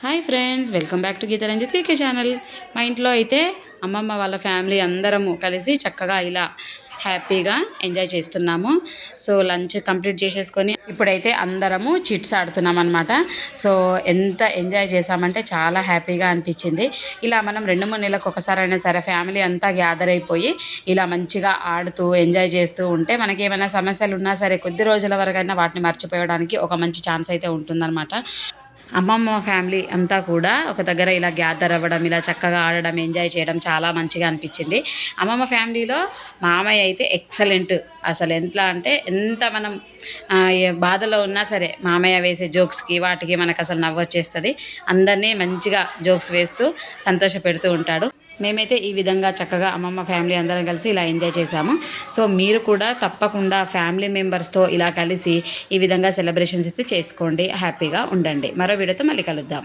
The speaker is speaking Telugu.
Hi friends, welcome back to Geeta Ranjith KK channel. మా ఇంట్లో అయితే అమ్మమ్మ వాళ్ళ ఫ్యామిలీ అందరము కలిసి చక్కగా ఇలా హ్యాపీగా ఎంజాయ్ చేస్తున్నాము. సో లంచ్ కంప్లీట్ చేసేసుకొని ఇప్పుడైతే అందరము చిట్స్ ఆడుతున్నాం అనమాట. సో ఎంత ఎంజాయ్ చేసామంటే చాలా హ్యాపీగా అనిపించింది. ఇలా మనం 2-3 నెలలకు ఒకసారైనా సరే ఫ్యామిలీ అంతా గ్యాదర్ అయిపోయి ఇలా మంచిగా ఆడుతూ ఎంజాయ్ చేస్తూ ఉంటే మనకి ఏమైనా సమస్యలు ఉన్నా సరే కొద్ది రోజుల వరకైనా వాటిని మర్చిపోవడానికి ఒక మంచి ఛాన్స్ అయితే ఉంటుందన్నమాట. అమ్మమ్మ ఫ్యామిలీ అంతా కూడా ఒక దగ్గర ఇలా గ్యాదర్ అవ్వడం, ఇలా చక్కగా ఆడడం, ఎంజాయ్ చేయడం చాలా మంచిగా అనిపించింది. అమ్మమ్మ ఫ్యామిలీలో మామయ్య అయితే ఎక్సలెంట్. అసలు ఎట్లా అంటే ఎంత మనం బాధలో ఉన్నా సరే మామయ్య వేసే జోక్స్కి వాటికి మనకు అసలు నవ్వొచ్చేస్తుంది. అందరినీ మంచిగా జోక్స్ వేస్తూ సంతోషపెడుతూ ఉంటాడు. మేమైతే ఈ విధంగా చక్కగా అమ్మమ్మ ఫ్యామిలీ అందరం కలిసి ఇలా ఎంజాయ్ చేశాము. సో మీరు కూడా తప్పకుండా ఫ్యామిలీ మెంబర్స్తో ఇలా కలిసి ఈ విధంగా సెలబ్రేషన్స్ అయితే చేసుకోండి, హ్యాపీగా ఉండండి. మరో వీడియోతో మళ్ళీ కలుద్దాం.